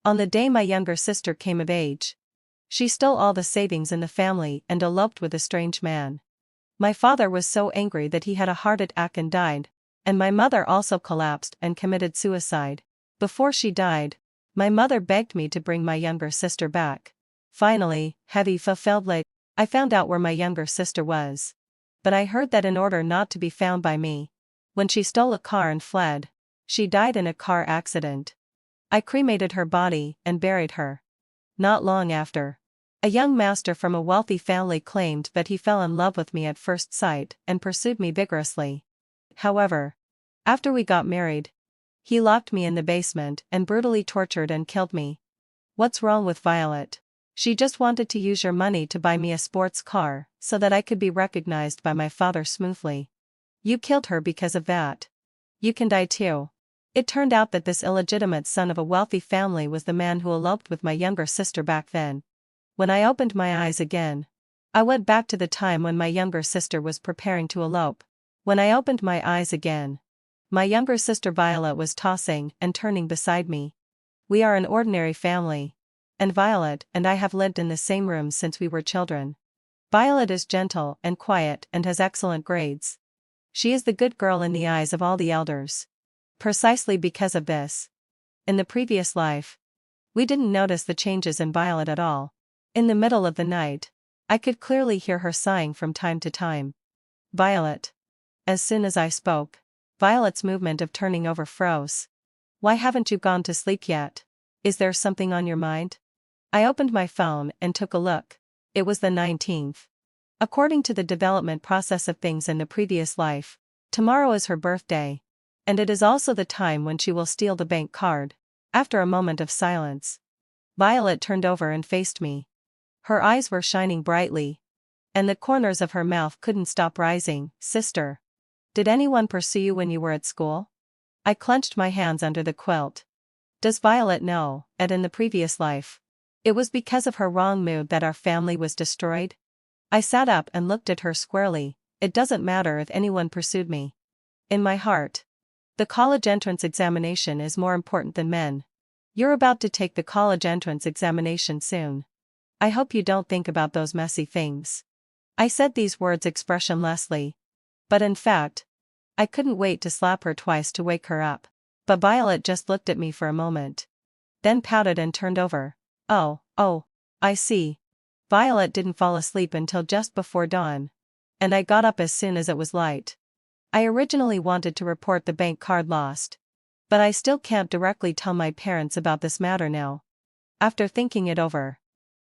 On the day my younger sister came of age, she stole all the savings in the family and eloped with a strange man. My father was so angry that he had a heart attack and died, and my mother also collapsed and committed suicide. Before she died, my mother begged me to bring my younger sister back. Finally, heavy fulfilled late, I found out where my younger sister was. But I heard that in order not to be found by me, when she stole a car and fled, she died in a car accident. I cremated her body and buried her. Not long after, a young master from a wealthy family claimed that he fell in love with me at first sight and pursued me vigorously. However, after we got married, he locked me in the basement and brutally tortured and killed me. What's wrong with Violet? She just wanted to use your money to buy me a sports car so that I could be recognized by my father smoothly. You killed her because of that. You can die too. It turned out that this illegitimate son of a wealthy family was the man who eloped with my younger sister back then. When I opened my eyes again, I went back to the time when my younger sister was preparing to elope. When I opened my eyes again, my younger sister Violet was tossing and turning beside me. We are an ordinary family, and Violet and I have lived in the same room since we were children. Violet is gentle and quiet and has excellent grades. She is the good girl in the eyes of all the elders. Precisely because of this, in the previous life, we didn't notice the changes in Violet at all. In the middle of the night, I could clearly hear her sighing from time to time. Violet. As soon as I spoke, Violet's movement of turning over froze. Why haven't you gone to sleep yet? Is there something on your mind? I opened my phone and took a look. It was the 19th. According to the development process of things in the previous life, tomorrow is her birthday. And it is also the time when she will steal the bank card. After a moment of silence, Violet turned over and faced me. Her eyes were shining brightly, and the corners of her mouth couldn't stop rising. Sister, did anyone pursue you when you were at school? I clenched my hands under the quilt. Does Violet know that in the previous life, it was because of her wrong mood that our family was destroyed? I sat up and looked at her squarely. It doesn't matter if anyone pursued me. In my heart, the college entrance examination is more important than men. You're about to take the college entrance examination soon. I hope you don't think about those messy things. I said these words expressionlessly. But in fact, I couldn't wait to slap her twice to wake her up. But Violet just looked at me for a moment. Then pouted and turned over. Oh, I see. Violet didn't fall asleep until just before dawn. And I got up as soon as it was light. I originally wanted to report the bank card lost. But I still can't directly tell my parents about this matter now. After thinking it over,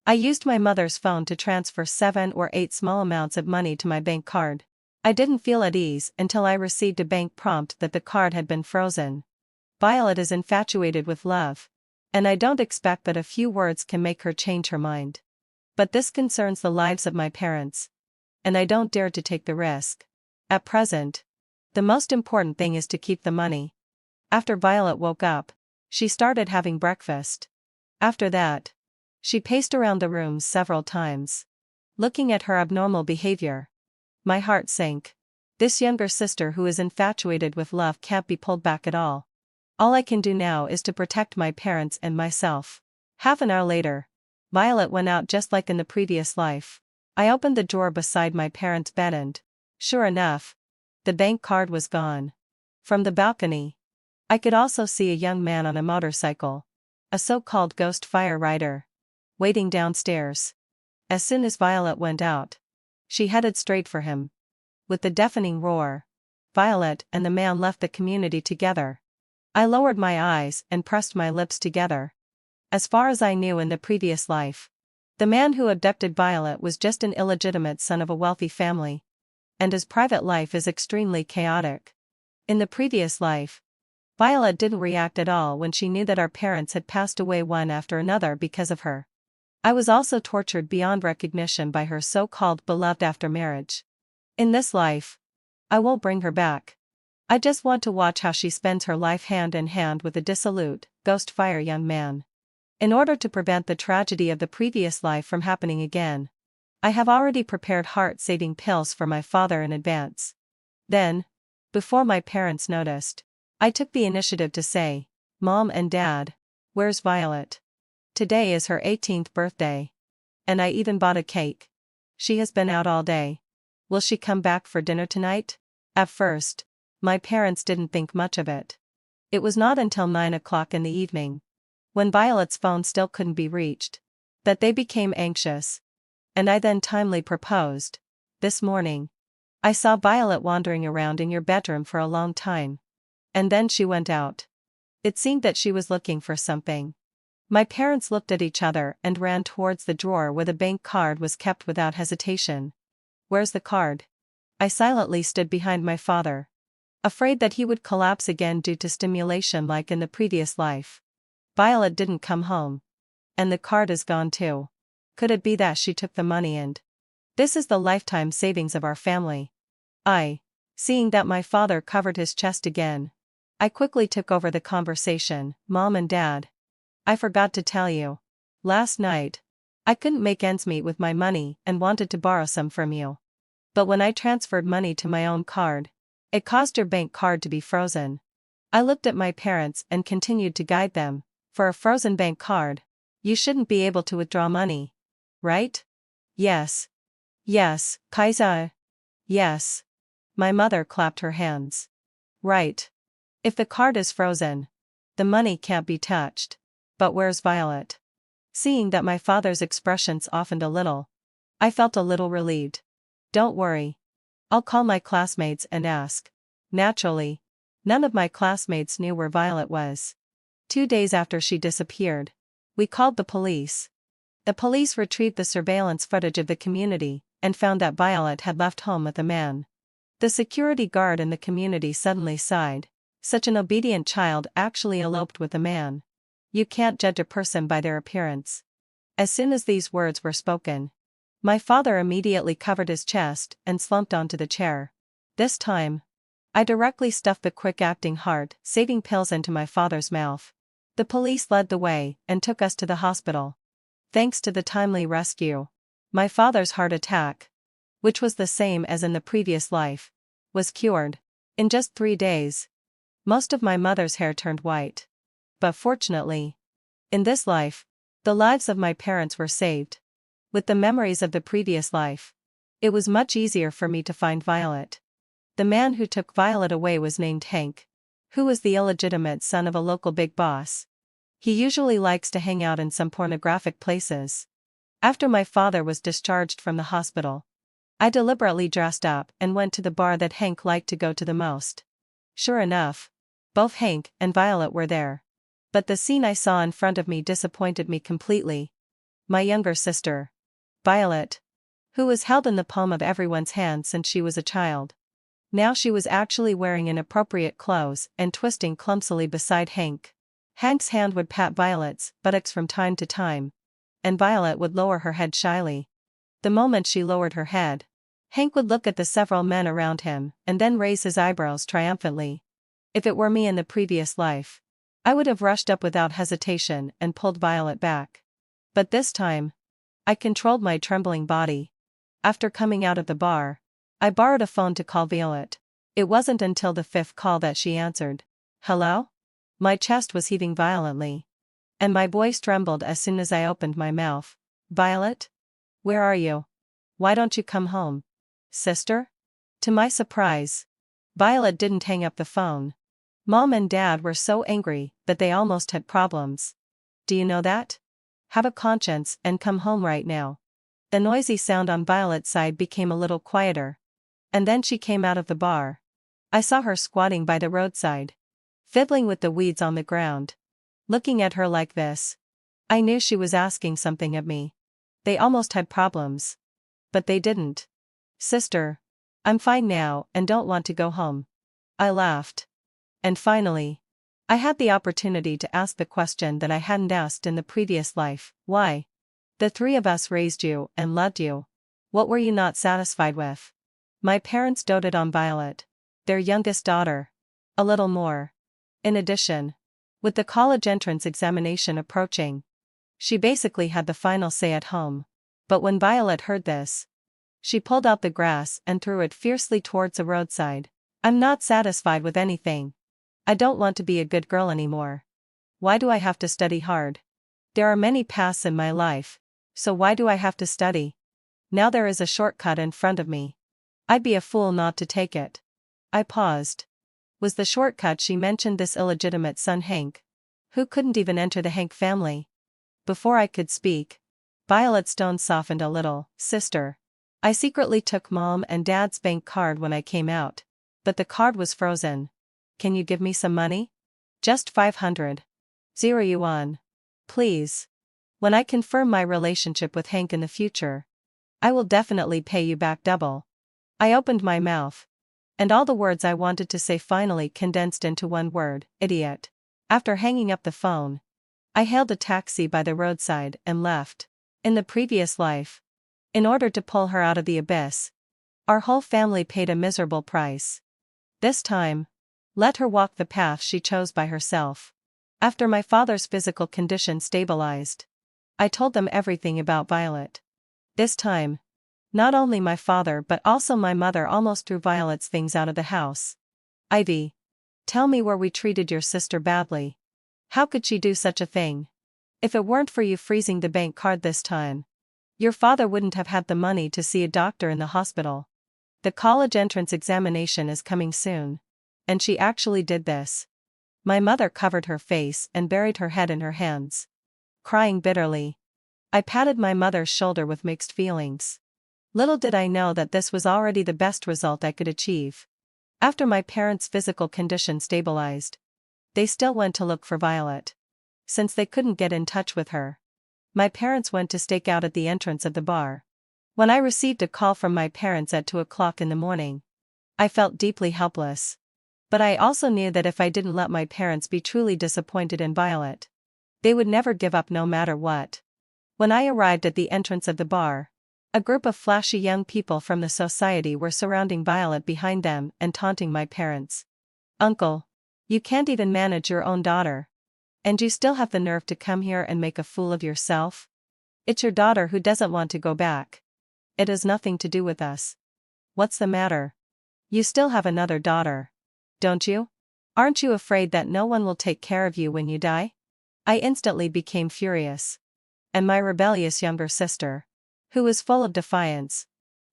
I used my mother's phone to transfer 7 or 8 small amounts of money to my bank card. I didn't feel at ease until I received a bank prompt that the card had been frozen. Violet is infatuated with love, and I don't expect that a few words can make her change her mind. But this concerns the lives of my parents, and I don't dare to take the risk. At present, the most important thing is to keep the money. After Violet woke up, she started having breakfast. After that, she paced around the room several times. Looking at her abnormal behavior, my heart sank. This younger sister who is infatuated with love can't be pulled back at all. All I can do now is to protect my parents and myself. Half an hour later, Violet went out just like in the previous life. I opened the drawer beside my parents' bed and, sure enough, the bank card was gone. From the balcony, I could also see a young man on a motorcycle, a so-called ghost fire rider, waiting downstairs. As soon as Violet went out, she headed straight for him. With the deafening roar, Violet and the man left the community together. I lowered my eyes and pressed my lips together. As far as I knew in the previous life, the man who abducted Violet was just an illegitimate son of a wealthy family. And his private life is extremely chaotic. In the previous life, Violet didn't react at all when she knew that our parents had passed away one after another because of her. I was also tortured beyond recognition by her so-called beloved after marriage. In this life, I won't bring her back. I just want to watch how she spends her life hand in hand with a dissolute, ghost fire young man. In order to prevent the tragedy of the previous life from happening again, I have already prepared heart-saving pills for my father in advance. Then, before my parents noticed, I took the initiative to say, "Mom and Dad, where's Violet?" Today is her 18th birthday. And I even bought a cake. She has been out all day. Will she come back for dinner tonight? At first, my parents didn't think much of it. It was not until 9 o'clock in the evening, when Violet's phone still couldn't be reached, that they became anxious. And I then timely proposed. This morning, I saw Violet wandering around in your bedroom for a long time. And then she went out. It seemed that she was looking for something. My parents looked at each other and ran towards the drawer where the bank card was kept without hesitation. Where's the card? I silently stood behind my father, afraid that he would collapse again due to stimulation like in the previous life. Violet didn't come home. And the card is gone too. Could it be that she took the money and this is the lifetime savings of our family? Seeing that my father covered his chest again, I quickly took over the conversation. Mom and Dad, I forgot to tell you. Last night, I couldn't make ends meet with my money and wanted to borrow some from you. But when I transferred money to my own card, it caused your bank card to be frozen. I looked at my parents and continued to guide them. For a frozen bank card, you shouldn't be able to withdraw money, right? Yes. Yes, Kaisa. Yes. My mother clapped her hands. Right. If the card is frozen, the money can't be touched. But where's Violet? Seeing that my father's expression softened a little, I felt a little relieved. Don't worry. I'll call my classmates and ask. Naturally, none of my classmates knew where Violet was. 2 days after she disappeared, we called the police. The police retrieved the surveillance footage of the community and found that Violet had left home with a man. The security guard in the community suddenly sighed. Such an obedient child actually eloped with a man. You can't judge a person by their appearance. As soon as these words were spoken, my father immediately covered his chest and slumped onto the chair. This time, I directly stuffed the quick-acting heart-saving pills into my father's mouth. The police led the way and took us to the hospital. Thanks to the timely rescue, my father's heart attack, which was the same as in the previous life, was cured. In just 3 days, most of my mother's hair turned white. But fortunately, in this life, the lives of my parents were saved. With the memories of the previous life, it was much easier for me to find Violet. The man who took Violet away was named Hank, who was the illegitimate son of a local big boss. He usually likes to hang out in some pornographic places. After my father was discharged from the hospital, I deliberately dressed up and went to the bar that Hank liked to go to the most. Sure enough, both Hank and Violet were there. But the scene I saw in front of me disappointed me completely. My younger sister, Violet, who was held in the palm of everyone's hand since she was a child. Now she was actually wearing inappropriate clothes and twisting clumsily beside Hank. Hank's hand would pat Violet's buttocks from time to time, and Violet would lower her head shyly. The moment she lowered her head, Hank would look at the several men around him and then raise his eyebrows triumphantly. If it were me in the previous life, I would have rushed up without hesitation and pulled Violet back. But this time, I controlled my trembling body. After coming out of the bar, I borrowed a phone to call Violet. It wasn't until the 5th call that she answered. Hello? My chest was heaving violently, and my voice trembled as soon as I opened my mouth. Violet? Where are you? Why don't you come home? Sister? To my surprise, Violet didn't hang up the phone. Mom and Dad were so angry that they almost had problems. Do you know that? Have a conscience and come home right now. The noisy sound on Violet's side became a little quieter. And then she came out of the bar. I saw her squatting by the roadside, fiddling with the weeds on the ground. Looking at her like this, I knew she was asking something of me. They almost had problems. But they didn't. Sister, I'm fine now and don't want to go home. I laughed. And finally, I had the opportunity to ask the question that I hadn't asked in the previous life. Why? The 3 of us raised you and loved you. What were you not satisfied with? My parents doted on Violet, their youngest daughter, a little more. In addition, with the college entrance examination approaching, she basically had the final say at home. But when Violet heard this, she pulled out the grass and threw it fiercely towards the roadside. I'm not satisfied with anything. I don't want to be a good girl anymore. Why do I have to study hard? There are many paths in my life, so why do I have to study? Now there is a shortcut in front of me. I'd be a fool not to take it. I paused. Was the shortcut she mentioned this illegitimate son Hank? Who couldn't even enter the Hank family? Before I could speak, Violet's tone softened a little. Sister. I secretly took Mom and Dad's bank card when I came out, but the card was frozen. Can you give me some money? Just 500. Yuan. Please. When I confirm my relationship with Hank in the future, I will definitely pay you back double. I opened my mouth, and all the words I wanted to say finally condensed into one word: idiot. After hanging up the phone, I hailed a taxi by the roadside and left. In the previous life, in order to pull her out of the abyss, our whole family paid a miserable price. This time, let her walk the path she chose by herself. After my father's physical condition stabilized, I told them everything about Violet. This time, not only my father but also my mother almost threw Violet's things out of the house. Ivy, tell me where we treated your sister badly. How could she do such a thing? If it weren't for you freezing the bank card this time, your father wouldn't have had the money to see a doctor in the hospital. The college entrance examination is coming soon. And she actually did this. My mother covered her face and buried her head in her hands, crying bitterly. I patted my mother's shoulder with mixed feelings. Little did I know that this was already the best result I could achieve. After my parents' physical condition stabilized, they still went to look for Violet. Since they couldn't get in touch with her, my parents went to stake out at the entrance of the bar. When I received a call from my parents at 2 o'clock in the morning, I felt deeply helpless. But I also knew that if I didn't let my parents be truly disappointed in Violet, they would never give up no matter what. When I arrived at the entrance of the bar, a group of flashy young people from the society were surrounding Violet behind them and taunting my parents. Uncle, you can't even manage your own daughter. And you still have the nerve to come here and make a fool of yourself? It's your daughter who doesn't want to go back. It has nothing to do with us. What's the matter? You still have another daughter, don't you? Aren't you afraid that no one will take care of you when you die? I instantly became furious. And my rebellious younger sister, who was full of defiance,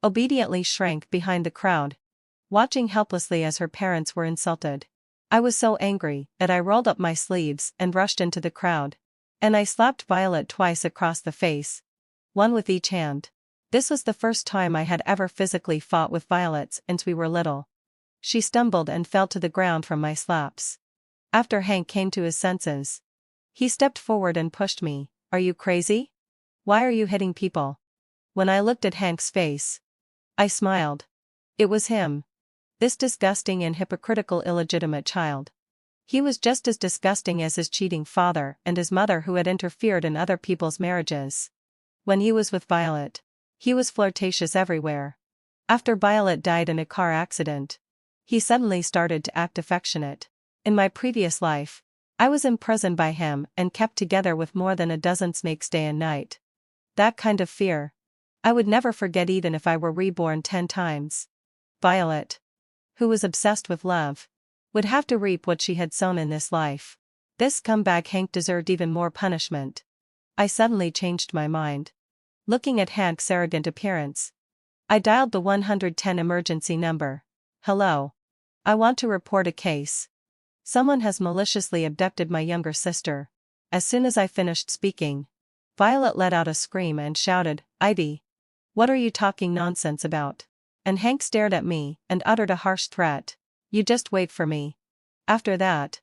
obediently shrank behind the crowd, watching helplessly as her parents were insulted. I was so angry that I rolled up my sleeves and rushed into the crowd. And I slapped Violet twice across the face, one with each hand. This was the first time I had ever physically fought with Violet since we were little. She stumbled and fell to the ground from my slaps. After Hank came to his senses, he stepped forward and pushed me. Are you crazy? Why are you hitting people? When I looked at Hank's face, I smiled. It was him. This disgusting and hypocritical illegitimate child. He was just as disgusting as his cheating father and his mother who had interfered in other people's marriages. When he was with Violet, he was flirtatious everywhere. After Violet died in a car accident, he suddenly started to act affectionate. In my previous life, I was imprisoned by him and kept together with more than a dozen snakes day and night. That kind of fear, I would never forget even if I were reborn 10 times. Violet, who was obsessed with love, would have to reap what she had sown in this life. This scumbag Hank deserved even more punishment. I suddenly changed my mind. Looking at Hank's arrogant appearance, I dialed the 110 emergency number. Hello. I want to report a case. Someone has maliciously abducted my younger sister. As soon as I finished speaking, Violet let out a scream and shouted, Ivy, what are you talking nonsense about? And Hank stared at me and uttered a harsh threat. You just wait for me. After that,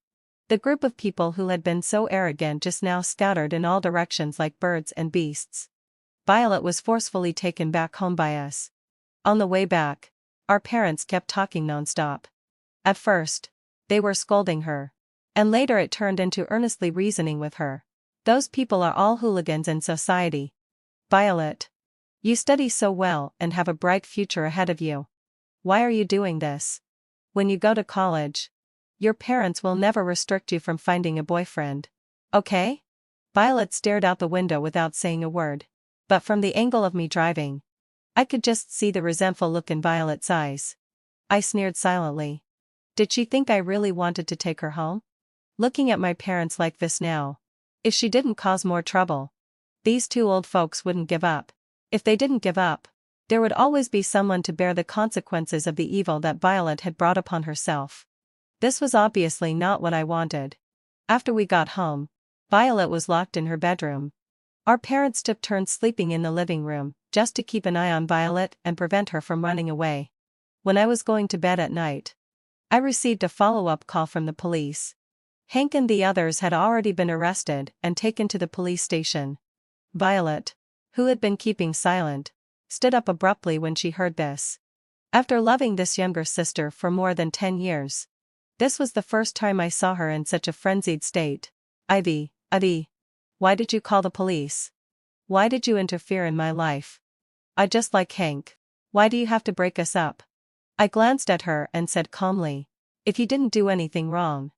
the group of people who had been so arrogant just now scattered in all directions like birds and beasts. Violet was forcefully taken back home by us. On the way back, our parents kept talking nonstop. At first, they were scolding her. And later it turned into earnestly reasoning with her. Those people are all hooligans in society. Violet, you study so well and have a bright future ahead of you. Why are you doing this? When you go to college, your parents will never restrict you from finding a boyfriend. Okay? Violet stared out the window without saying a word. But from the angle of me driving, I could just see the resentful look in Violet's eyes. I sneered silently. Did she think I really wanted to take her home? Looking at my parents like this now, If she didn't cause more trouble, these two old folks wouldn't give up. If they didn't give up, there would always be someone to bear the consequences of the evil that Violet had brought upon herself. This was obviously not what I wanted. After we got home, Violet was locked in her bedroom. Our parents took turns sleeping in the living room, just to keep an eye on Violet and prevent her from running away. When I was going to bed at night, I received a follow-up call from the police. Hank and the others had already been arrested and taken to the police station. Violet, who had been keeping silent, stood up abruptly when she heard this. After loving this younger sister for more than 10 years, this was the first time I saw her in such a frenzied state. Ivy, why did you call the police? Why did you interfere in my life? I just like Hank. Why do you have to break us up? I glanced at her and said calmly, if he didn't do anything wrong,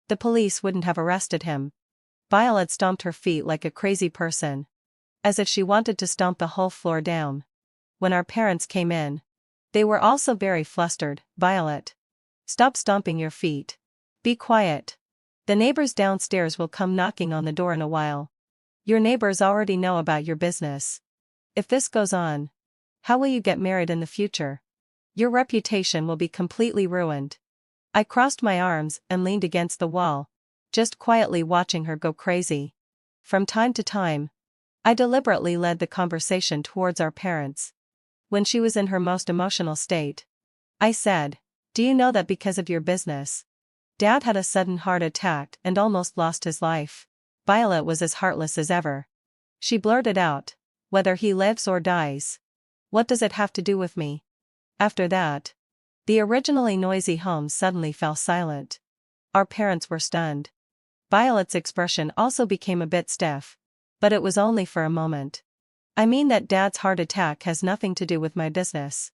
the police wouldn't have arrested him. Violet stomped her feet like a crazy person, as if she wanted to stomp the whole floor down. When our parents came in, they were also very flustered. Violet, stop stomping your feet. Be quiet. The neighbors downstairs will come knocking on the door in a while. Your neighbors already know about your business. If this goes on, how will you get married in the future? Your reputation will be completely ruined. I crossed my arms and leaned against the wall, just quietly watching her go crazy. From time to time, I deliberately led the conversation towards our parents. When she was in her most emotional state, I said, do you know that because of your business, Dad had a sudden heart attack and almost lost his life? Violet was as heartless as ever. She blurted out, whether he lives or dies, what does it have to do with me? After that, the originally noisy home suddenly fell silent. Our parents were stunned. Violet's expression also became a bit stiff, but it was only for a moment. I mean that Dad's heart attack has nothing to do with my business.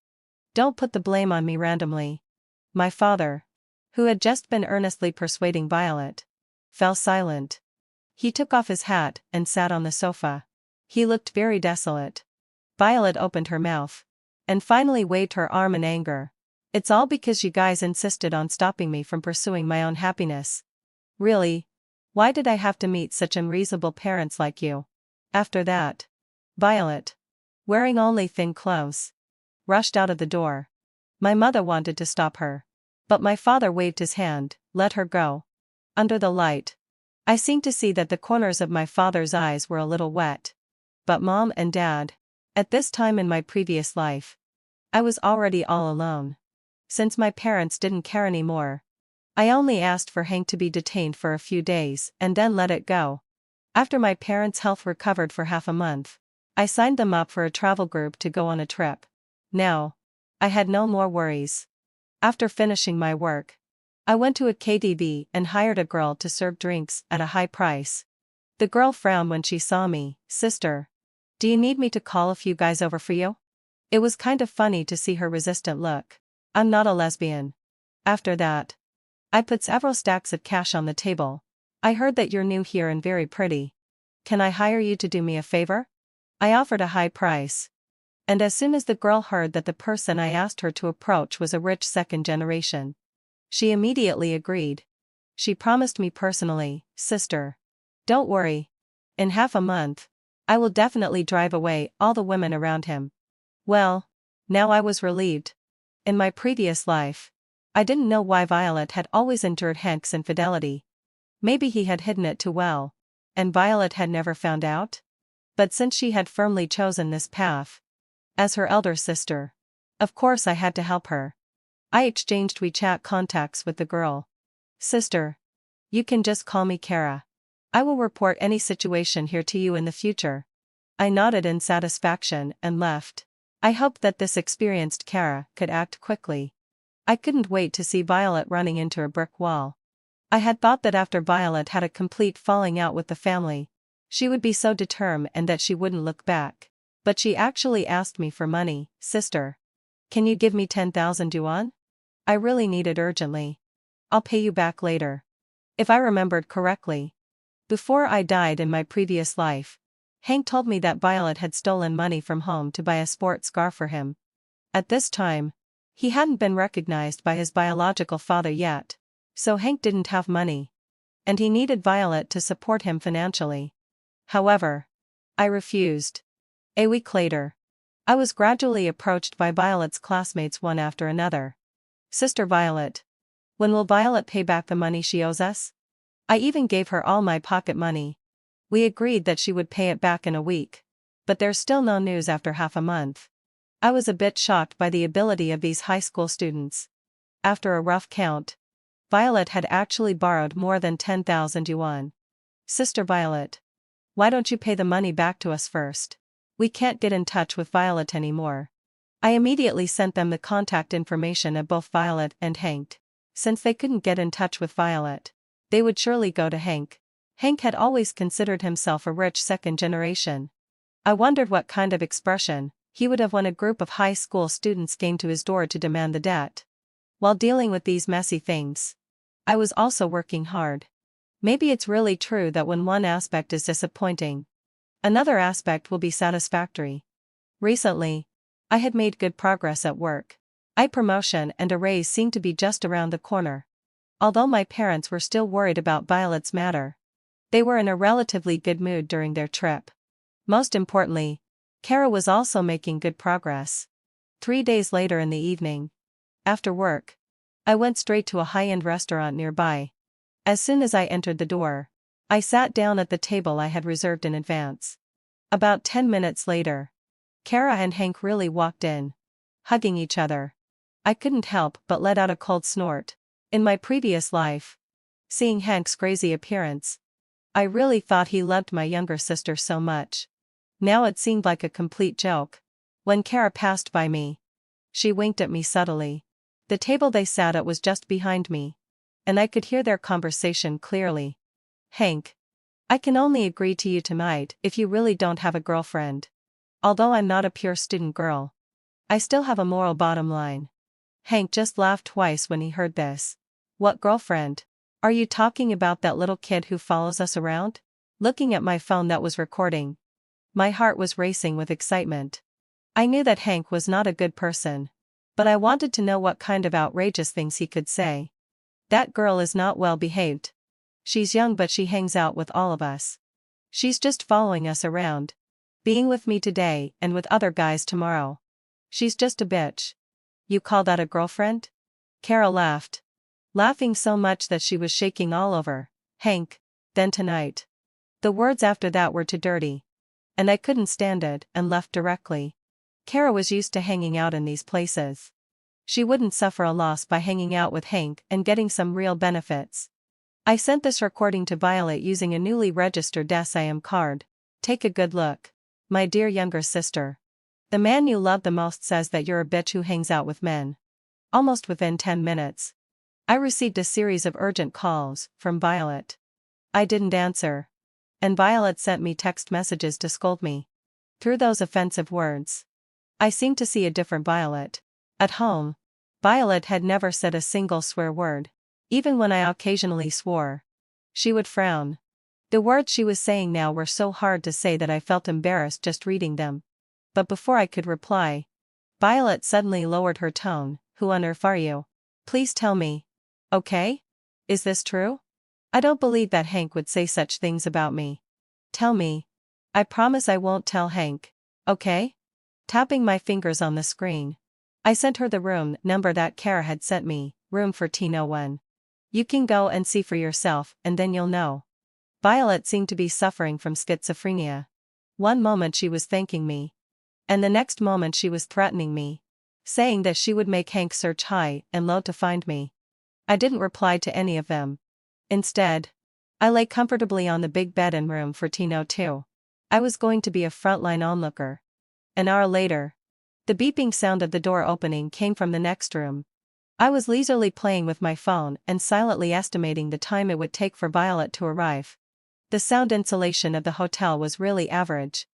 Don't put the blame on me randomly. My father, who had just been earnestly persuading Violet, fell silent. He took off his hat and sat on the sofa. He looked very desolate. Violet opened her mouth and finally waved her arm in anger. It's all because you guys insisted on stopping me from pursuing my own happiness. Really? Why did I have to meet such unreasonable parents like you? After that, Violet, wearing only thin clothes, rushed out of the door. My mother wanted to stop her, but my father waved his hand, let her go. Under the light, I seemed to see that the corners of my father's eyes were a little wet. But Mom and Dad, at this time in my previous life, I was already all alone. Since my parents didn't care anymore, I only asked for Hank to be detained for a few days and then let it go. After my parents' health recovered for half a month, I signed them up for a travel group to go on a trip. Now, I had no more worries. After finishing my work, I went to a KTV and hired a girl to serve drinks at a high price. The girl frowned when she saw me. Sister, do you need me to call a few guys over for you? It was kind of funny to see her resistant look. I'm not a lesbian. After that, I put several stacks of cash on the table. I heard that you're new here and very pretty. Can I hire you to do me a favor? I offered a high price. And as soon as the girl heard that the person I asked her to approach was a rich second generation, she immediately agreed. She promised me personally, sister, don't worry. In half a month, I will definitely drive away all the women around him. Well, now I was relieved. In my previous life, I didn't know why Violet had always endured Hank's infidelity. Maybe he had hidden it too well, and Violet had never found out? But since she had firmly chosen this path, as her elder sister, of course I had to help her. I exchanged WeChat contacts with the girl. Sister, you can just call me Kara. I will report any situation here to you in the future. I nodded in satisfaction and left. I hoped that this experienced Kara could act quickly. I couldn't wait to see Violet running into a brick wall. I had thought that after Violet had a complete falling out with the family, she would be so determined and that she wouldn't look back. But she actually asked me for money. Sister, can you give me 10,000 yuan? I really need it urgently. I'll pay you back later. If I remembered correctly, before I died in my previous life, Hank told me that Violet had stolen money from home to buy a sports car for him. At this time, he hadn't been recognized by his biological father yet, so Hank didn't have money. and he needed Violet to support him financially. However, I refused. A week later, I was gradually approached by Violet's classmates one after another. Sister Violet. When will Violet pay back the money she owes us? I even gave her all my pocket money. We agreed that she would pay it back in a week. But there's still no news after half a month. I was a bit shocked by the ability of these high school students. After a rough count, Violet had actually borrowed more than 10,000 yuan. Sister Violet. Why don't you pay the money back to us first? We can't get in touch with Violet anymore. I immediately sent them the contact information of both Violet and Hank. Since they couldn't get in touch with Violet, they would surely go to Hank. Hank had always considered himself a rich second generation. I wondered what kind of expression he would have when a group of high school students came to his door to demand the debt. While dealing with these messy things, I was also working hard. Maybe it's really true that when one aspect is disappointing, another aspect will be satisfactory. Recently, I had made good progress at work. A promotion and a raise seemed to be just around the corner. Although my parents were still worried about Violet's matter, they were in a relatively good mood during their trip. Most importantly, Kara was also making good progress. 3 days later in the evening, after work, I went straight to a high-end restaurant nearby. As soon as I entered the door, I sat down at the table I had reserved in advance. About 10 minutes later, Kara and Hank really walked in, hugging each other. I couldn't help but let out a cold snort. In my previous life, seeing Hank's crazy appearance, I really thought he loved my younger sister so much. Now it seemed like a complete joke. When Kara passed by me, she winked at me subtly. The table they sat at was just behind me, and I could hear their conversation clearly. Hank, I can only agree to you tonight if you really don't have a girlfriend. Although I'm not a pure student girl, I still have a moral bottom line. Hank just laughed twice when he heard this. What girlfriend? Are you talking about that little kid who follows us around? Looking at my phone that was recording, my heart was racing with excitement. I knew that Hank was not a good person, but I wanted to know what kind of outrageous things he could say. That girl is not well behaved. She's young but she hangs out with all of us. She's just following us around, being with me today and with other guys tomorrow. She's just a bitch. You call that a girlfriend? Kara laughed, laughing so much that she was shaking all over. Hank, then tonight. The words after that were too dirty, and I couldn't stand it and left directly. Kara was used to hanging out in these places. She wouldn't suffer a loss by hanging out with Hank and getting some real benefits. I sent this recording to Violet using a newly registered SIM card. Take a good look. My dear younger sister. The man you love the most says that you're a bitch who hangs out with men. Almost within 10 minutes, I received a series of urgent calls from Violet. I didn't answer, and Violet sent me text messages to scold me. Through those offensive words, I seemed to see a different Violet. At home, Violet had never said a single swear word. Even when I occasionally swore, she would frown. The words she was saying now were so hard to say that I felt embarrassed just reading them. But before I could reply, Violet suddenly lowered her tone. Who on earth are you? Please tell me. Okay? Is this true? I don't believe that Hank would say such things about me. Tell me. I promise I won't tell Hank. Okay? Tapping my fingers on the screen, I sent her the room number that Kara had sent me, room 1401. You can go and see for yourself and then you'll know. Violet seemed to be suffering from schizophrenia. One moment she was thanking me, and the next moment she was threatening me, saying that she would make Hank search high and low to find me. I didn't reply to any of them. Instead, I lay comfortably on the big bed in room 1402. I was going to be a frontline onlooker. An hour later, the beeping sound of the door opening came from the next room. I was leisurely playing with my phone and silently estimating the time it would take for Violet to arrive. The sound insulation of the hotel was really average.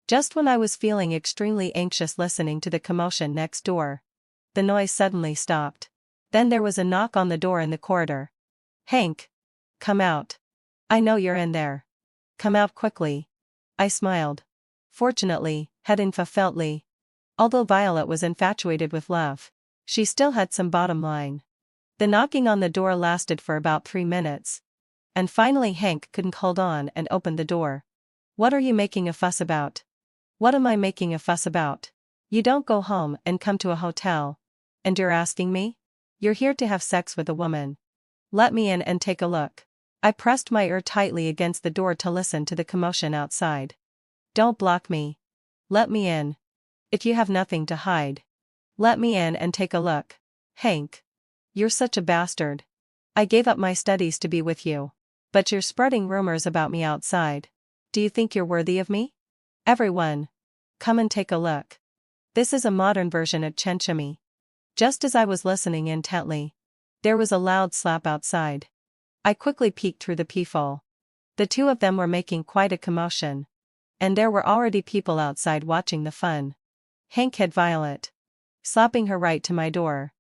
Just when I was feeling extremely anxious listening to the commotion next door, the noise suddenly stopped. Then there was a knock on the door in the corridor. Hank! Come out. I know you're in there. Come out quickly. I smiled. Fortunately, Hedinfa felt Lee. Although Violet was infatuated with love, she still had some bottom line. The knocking on the door lasted for about 3 minutes. and finally Hank couldn't hold on and opened the door. What are you making a fuss about? What am I making a fuss about? You don't go home and come to a hotel. And you're asking me? You're here to have sex with a woman. Let me in and take a look. I pressed my ear tightly against the door to listen to the commotion outside. Don't block me. Let me in. If you have nothing to hide. Let me in and take a look. Hank. You're such a bastard. I gave up my studies to be with you. But you're spreading rumors about me outside. Do you think you're worthy of me? Everyone. Come and take a look. This is a modern version of Chenchami. Just as I was listening intently, there was a loud slap outside. I quickly peeked through the peephole. The two of them were making quite a commotion. And there were already people outside watching the fun. Hank hit Violet, slapping her right to my door.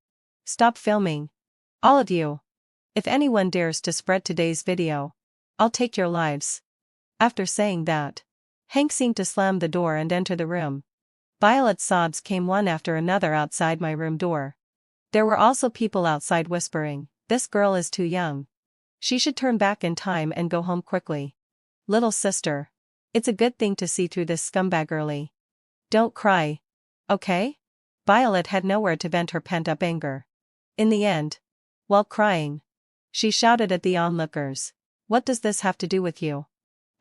Stop filming. All of you. If anyone dares to spread today's video, I'll take your lives. After saying that, Hank seemed to slam the door and enter the room. Violet's sobs came one after another outside my room door. There were also people outside whispering, "This girl is too young. She should turn back in time and go home quickly. Little sister. It's a good thing to see through this scumbag early. Don't cry. Okay?" Violet had nowhere to vent her pent-up anger. In the end, while crying, she shouted at the onlookers, "What does this have to do with you?"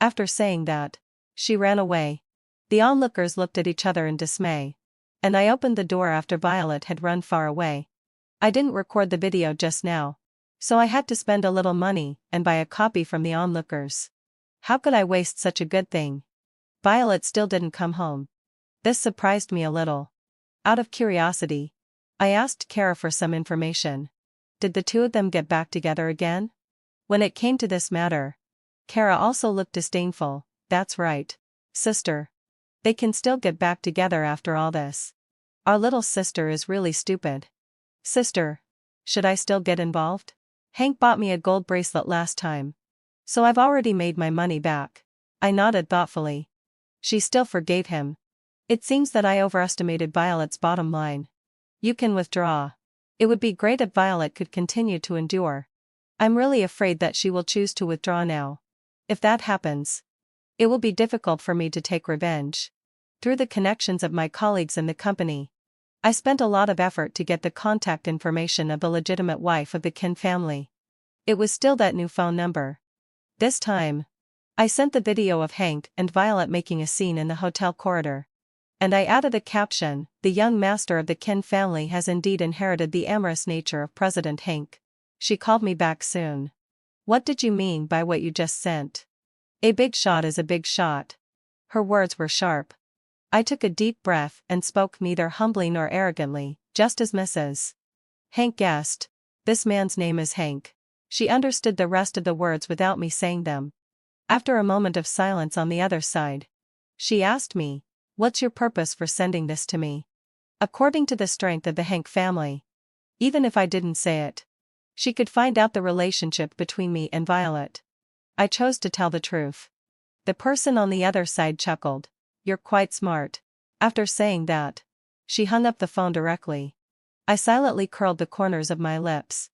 After saying that, she ran away. The onlookers looked at each other in dismay. And I opened the door after Violet had run far away. I didn't record the video just now, so I had to spend a little money and buy a copy from the onlookers. How could I waste such a good thing? Violet still didn't come home. This surprised me a little. Out of curiosity, I asked Kara for some information. Did the two of them get back together again? When it came to this matter, Kara also looked disdainful. That's right, sister. They can still get back together after all this. Our little sister is really stupid. Sister. Should I still get involved? Hank bought me a gold bracelet last time. So I've already made my money back. I nodded thoughtfully. She still forgave him. It seems that I overestimated Violet's bottom line. You can withdraw. It would be great if Violet could continue to endure. I'm really afraid that she will choose to withdraw now. If that happens, it will be difficult for me to take revenge. Through the connections of my colleagues in the company, I spent a lot of effort to get the contact information of the legitimate wife of the Kin family. It was still that new phone number. This time, I sent the video of Hank and Violet making a scene in the hotel corridor. And I added a caption, "The young master of the Kin family has indeed inherited the amorous nature of President Hank." She called me back soon. "What did you mean by what you just sent?" "A big shot is a big shot." Her words were sharp. I took a deep breath and spoke neither humbly nor arrogantly, just as Mrs. Hank guessed. "This man's name is Hank." She understood the rest of the words without me saying them. After a moment of silence on the other side, she asked me, "What's your purpose for sending this to me?" According to the strength of the Hank family, even if I didn't say it, she could find out the relationship between me and Violet. I chose to tell the truth. The person on the other side chuckled. "You're quite smart." After saying that, she hung up the phone directly. I silently curled the corners of my lips.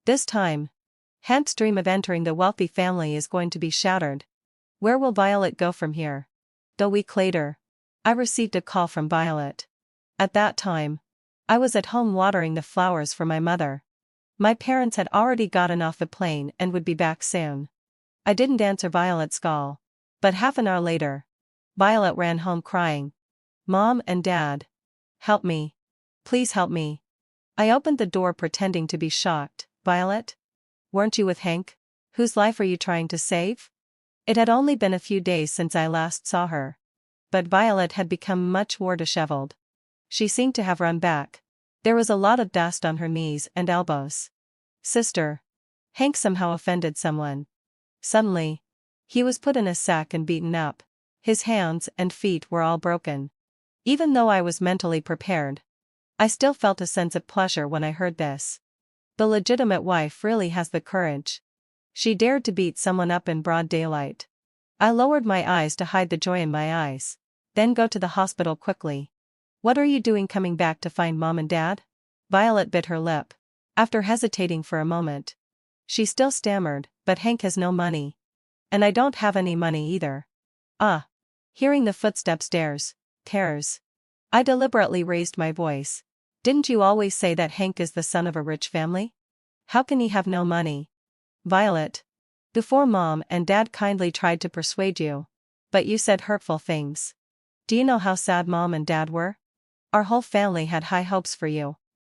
This time, Hank's dream of entering the wealthy family is going to be shattered. Where will Violet go from here? A week later, I received a call from Violet. At that time, I was at home watering the flowers for my mother. My parents had already gotten off the plane and would be back soon. I didn't answer Violet's call. But half an hour later, Violet ran home crying. "Mom and Dad. Help me. Please help me." I opened the door pretending to be shocked. "Violet? Weren't you with Hank? Whose life are you trying to save?" It had only been a few days since I last saw her. But Violet had become much more disheveled. She seemed to have run back. There was a lot of dust on her knees and elbows. "Sister. Hank somehow offended someone. Suddenly, he was put in a sack and beaten up. His hands and feet were all broken." Even though I was mentally prepared, I still felt a sense of pleasure when I heard this. The legitimate wife really has the courage. She dared to beat someone up in broad daylight. I lowered my eyes to hide the joy in my eyes. "Then go to the hospital quickly." "What are you doing coming back to find Mom and Dad?" Violet bit her lip. After hesitating for a moment, She still stammered, but Hank has no money. And I don't have any money either. Ah. Hearing the footsteps tears. I deliberately raised my voice. Didn't you always say that Hank is the son of a rich family? How can he have no money? Violet. Before Mom and Dad kindly tried to persuade you. But you said hurtful things. Do you know how sad Mom and Dad were? Our whole family had high hopes for you.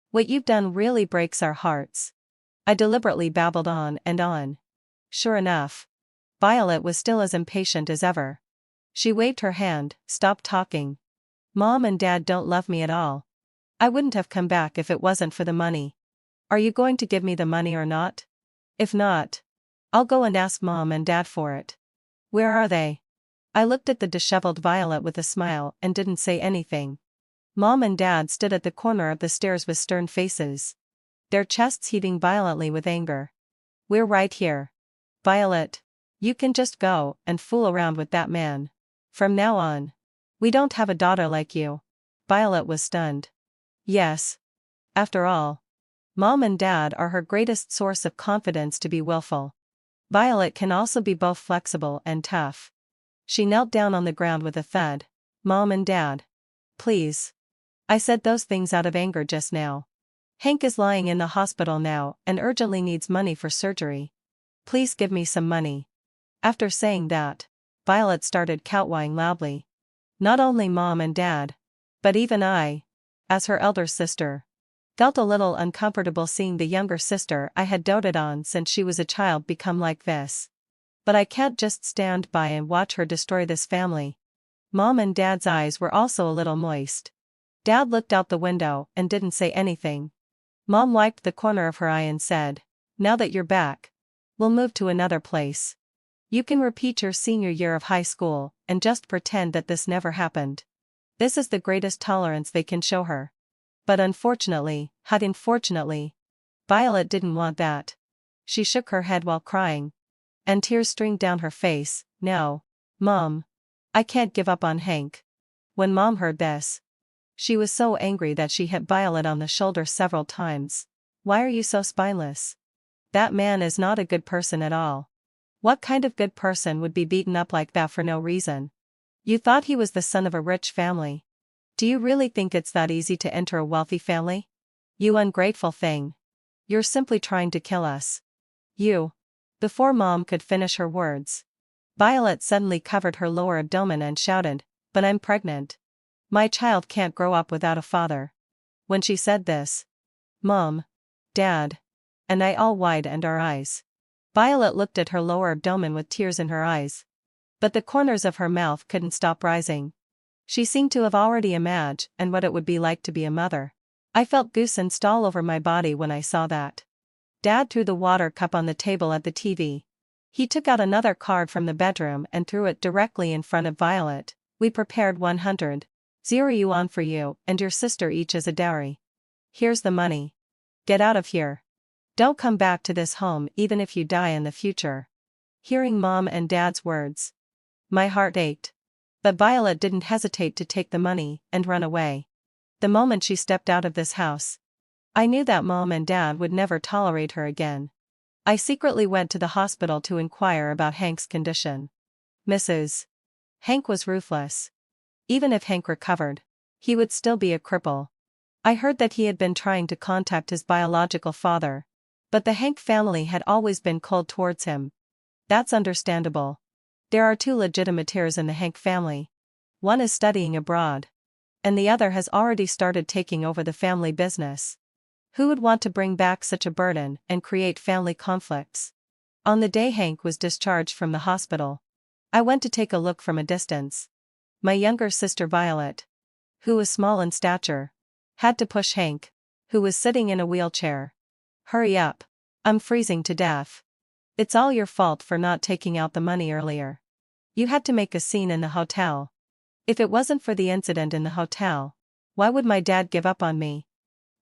What you've done really breaks our hearts. I deliberately babbled on and on. Sure enough. Violet was still as impatient as ever. She waved her hand, stop talking. Mom and Dad don't love me at all. I wouldn't have come back if it wasn't for the money. Are you going to give me the money or not? If not, I'll go and ask Mom and Dad for it. Where are they? I looked at the disheveled Violet with a smile and didn't say anything. Mom and Dad stood at the corner of the stairs with stern faces. Their chests heaving violently with anger. We're right here. Violet. You can just go and fool around with that man. From now on. We don't have a daughter like you. Violet was stunned. Yes. After all. Mom and Dad are her greatest source of confidence to be willful. Violet can also be both flexible and tough. She knelt down on the ground with a thud. Mom and Dad. Please. I said those things out of anger just now. Hank is lying in the hospital now and urgently needs money for surgery. Please give me some money. After saying that, Violet started kowtowing loudly. Not only Mom and Dad, but even I, as her elder sister, felt a little uncomfortable seeing the younger sister I had doted on since she was a child become like this. But I can't just stand by and watch her destroy this family. Mom and Dad's eyes were also a little moist. Dad looked out the window and didn't say anything. Mom wiped the corner of her eye and said, now that you're back, we'll move to another place. You can repeat your senior year of high school and just pretend that this never happened. This is the greatest tolerance they can show her. But unfortunately, Violet didn't want that. She shook her head while crying. And tears streamed down her face. No, Mom. I can't give up on Hank. When Mom heard this, she was so angry that she hit Violet on the shoulder several times. Why are you so spineless? That man is not a good person at all. What kind of good person would be beaten up like that for no reason? You thought he was the son of a rich family. Do you really think it's that easy to enter a wealthy family? You ungrateful thing. You're simply trying to kill us. You. Before Mom could finish her words, Violet suddenly covered her lower abdomen and shouted, but I'm pregnant. My child can't grow up without a father. When she said this, Mom, Dad, and I all widened our eyes. Violet looked at her lower abdomen with tears in her eyes. But the corners of her mouth couldn't stop rising. She seemed to have already imagined what it would be like to be a mother. I felt goose and all over my body when I saw that. Dad threw the water cup on the table at the TV. He took out another card from the bedroom and threw it directly in front of Violet. We prepared 100 yuan for you and your sister each as a dowry. Here's the money. Get out of here. Don't come back to this home even if you die in the future. Hearing Mom and Dad's words, my heart ached. But Violet didn't hesitate to take the money and run away. The moment she stepped out of this house, I knew that Mom and Dad would never tolerate her again. I secretly went to the hospital to inquire about Hank's condition. Mrs. Hank was ruthless. Even if Hank recovered, he would still be a cripple. I heard that he had been trying to contact his biological father, but the Hank family had always been cold towards him. That's understandable. There are two legitimate heirs in the Hank family. One is studying abroad, and the other has already started taking over the family business. Who would want to bring back such a burden and create family conflicts? On the day Hank was discharged from the hospital, I went to take a look from a distance. My younger sister Violet, who was small in stature, had to push Hank, who was sitting in a wheelchair. Hurry up. I'm freezing to death. It's all your fault for not taking out the money earlier. You had to make a scene in the hotel. If it wasn't for the incident in the hotel, why would my dad give up on me?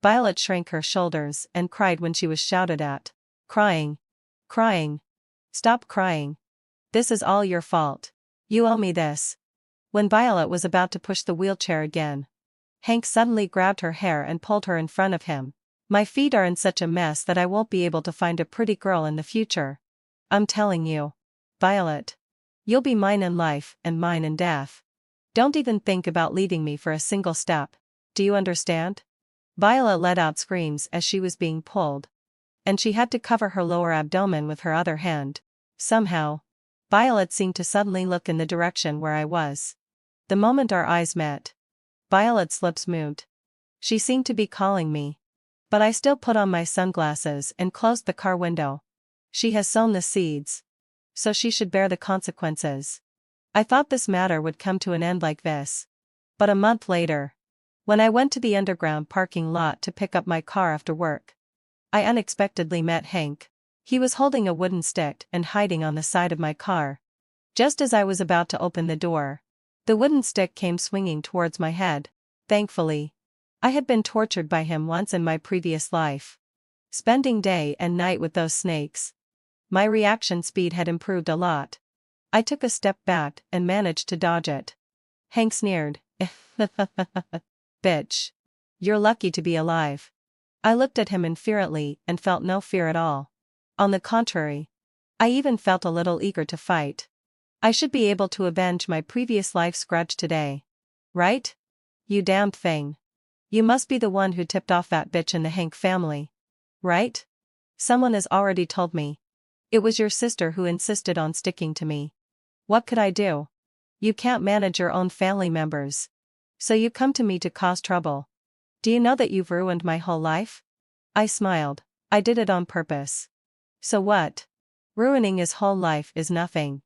Violet shrank her shoulders and cried when she was shouted at. Crying. Stop crying. This is all your fault. You owe me this. When Violet was about to push the wheelchair again, Hank suddenly grabbed her hair and pulled her in front of him. My feet are in such a mess that I won't be able to find a pretty girl in the future. I'm telling you. Violet. You'll be mine in life and mine in death. Don't even think about leaving me for a single step. Do you understand? Violet let out screams as she was being pulled. And she had to cover her lower abdomen with her other hand. Somehow, Violet seemed to suddenly look in the direction where I was. The moment our eyes met, Violet's lips moved. She seemed to be calling me. But I still put on my sunglasses and closed the car window. She has sown the seeds. So she should bear the consequences. I thought this matter would come to an end like this. But a month later, when I went to the underground parking lot to pick up my car after work, I unexpectedly met Hank. He was holding a wooden stick and hiding on the side of my car. Just as I was about to open the door, the wooden stick came swinging towards my head. Thankfully, I had been tortured by him once in my previous life. Spending day and night with those snakes. My reaction speed had improved a lot. I took a step back and managed to dodge it. Hank sneered. Bitch. You're lucky to be alive. I looked at him infuriately and felt no fear at all. On the contrary, I even felt a little eager to fight. I should be able to avenge my previous life's grudge today. Right? You damned thing. You must be the one who tipped off that bitch in the Hank family. Right? Someone has already told me. It was your sister who insisted on sticking to me. What could I do? You can't manage your own family members. So you come to me to cause trouble. Do you know that you've ruined my whole life? I smiled. I did it on purpose. So what? Ruining his whole life is nothing.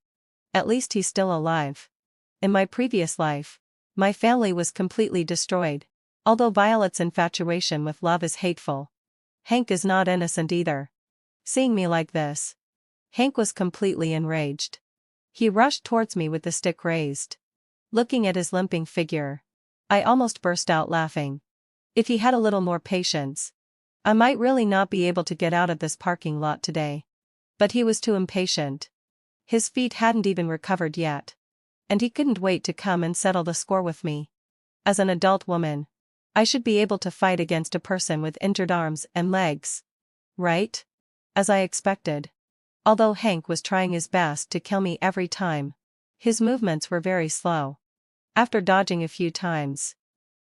At least he's still alive. In my previous life, my family was completely destroyed. Although Violet's infatuation with love is hateful, Hank is not innocent either. Seeing me like this, Hank was completely enraged. He rushed towards me with the stick raised. Looking at his limping figure, I almost burst out laughing. If he had a little more patience, I might really not be able to get out of this parking lot today. But he was too impatient. His feet hadn't even recovered yet. And he couldn't wait to come and settle the score with me. As an adult woman, I should be able to fight against a person with injured arms and legs. Right? As I expected. Although Hank was trying his best to kill me every time, his movements were very slow. After dodging a few times,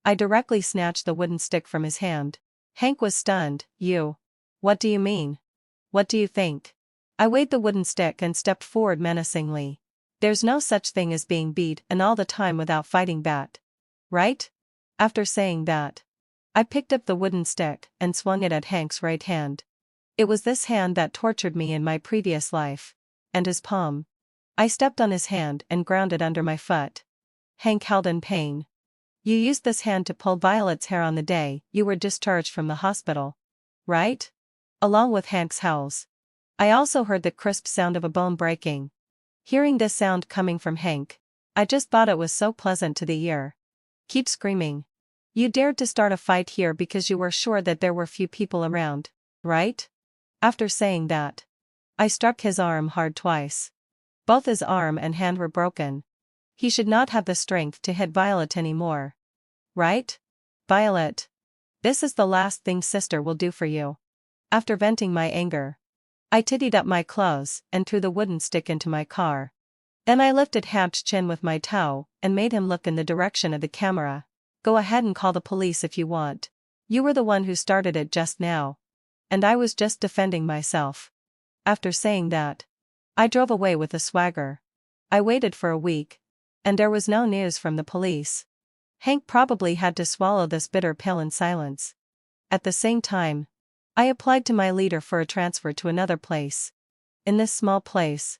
I directly snatched the wooden stick from his hand. Hank was stunned. You? What do you mean? What do you think? I weighed the wooden stick and stepped forward menacingly. There's no such thing as being beat and all the time without fighting back. Right? After saying that, I picked up the wooden stick and swung it at Hank's right hand. It was this hand that tortured me in my previous life. And his palm. I stepped on his hand and ground it under my foot. Hank howled in pain. You used this hand to pull Violet's hair on the day you were discharged from the hospital. Right? Along with Hank's howls, I also heard the crisp sound of a bone breaking. Hearing this sound coming from Hank, I just thought it was so pleasant to the ear. Keep screaming. You dared to start a fight here because you were sure that there were few people around, right? After saying that, I struck his arm hard twice. Both his arm and hand were broken. He should not have the strength to hit Violet anymore. Right? Violet. This is the last thing sister will do for you. After venting my anger, I tidied up my clothes and threw the wooden stick into my car. Then I lifted Hamp's chin with my toe and made him look in the direction of the camera. Go ahead and call the police if you want. You were the one who started it just now. And I was just defending myself. After saying that, I drove away with a swagger. I waited for a week, and there was no news from the police. Hank probably had to swallow this bitter pill in silence. At the same time, I applied to my leader for a transfer to another place. In this small place,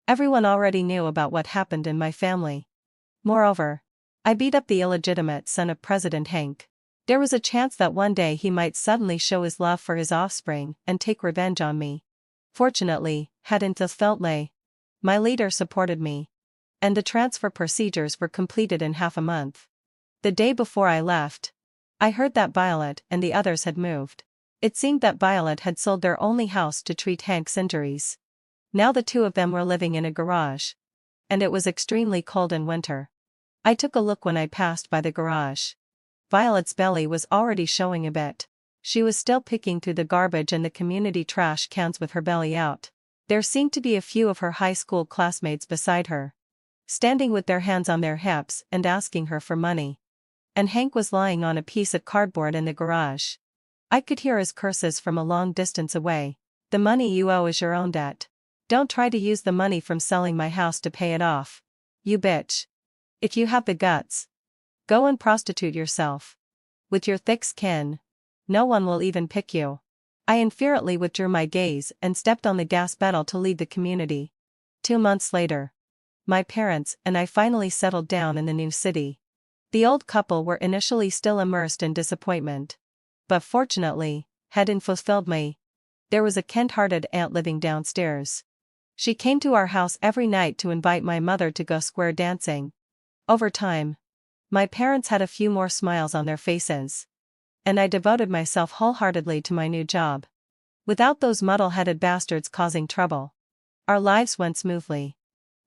everyone already knew about what happened in my family. Moreover, I beat up the illegitimate son of President Hank. There was a chance that one day he might suddenly show his love for his offspring and take revenge on me. Fortunately, hadn't this felt lay? My leader supported me. And the transfer procedures were completed in half a month. The day before I left, I heard that Violet and the others had moved. It seemed that Violet had sold their only house to treat Hank's injuries. Now the two of them were living in a garage. And it was extremely cold in winter. I took a look when I passed by the garage. Violet's belly was already showing a bit. She was still picking through the garbage and the community trash cans with her belly out. There seemed to be a few of her high school classmates beside her, standing with their hands on their hips and asking her for money. And Hank was lying on a piece of cardboard in the garage. I could hear his curses from a long distance away. The money you owe is your own debt. Don't try to use the money from selling my house to pay it off. You bitch. If you have the guts, go and prostitute yourself. With your thick skin, no one will even pick you. I infuriately withdrew my gaze and stepped on the gas pedal to leave the community. 2 months later, my parents and I finally settled down in the new city. The old couple were initially still immersed in disappointment. But fortunately, hadn't fulfilled me. There was a kind-hearted aunt living downstairs. She came to our house every night to invite my mother to go square dancing. Over time, my parents had a few more smiles on their faces. And I devoted myself wholeheartedly to my new job. Without those muddle-headed bastards causing trouble, our lives went smoothly.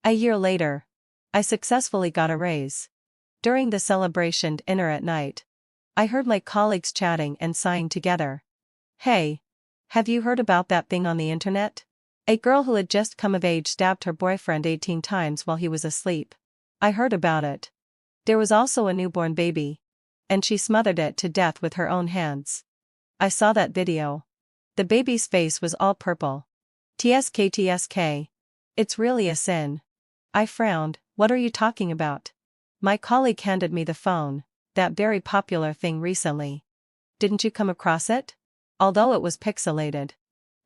A year later, I successfully got a raise. During the celebration dinner at night, I heard my colleagues chatting and sighing together. Hey, have you heard about that thing on the internet? A girl who had just come of age stabbed her boyfriend 18 times while he was asleep. I heard about it. There was also a newborn baby, and she smothered it to death with her own hands. I saw that video. The baby's face was all purple. TSK TSK. It's really a sin. I frowned. What are you talking about? My colleague handed me the phone, that very popular thing recently. Didn't you come across it? Although it was pixelated.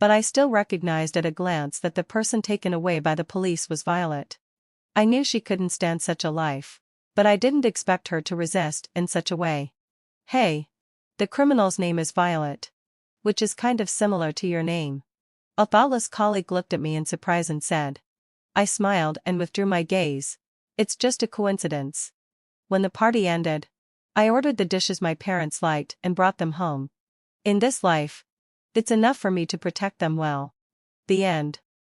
But I still recognized at a glance that the person taken away by the police was Violet. I knew she couldn't stand such a life, but I didn't expect her to resist in such a way. Hey, the criminal's name is Violet, which is kind of similar to your name. A thoughtless colleague looked at me in surprise and said. I smiled and withdrew my gaze. It's just a coincidence. When the party ended, I ordered the dishes my parents liked and brought them home. In this life, it's enough for me to protect them well. The end.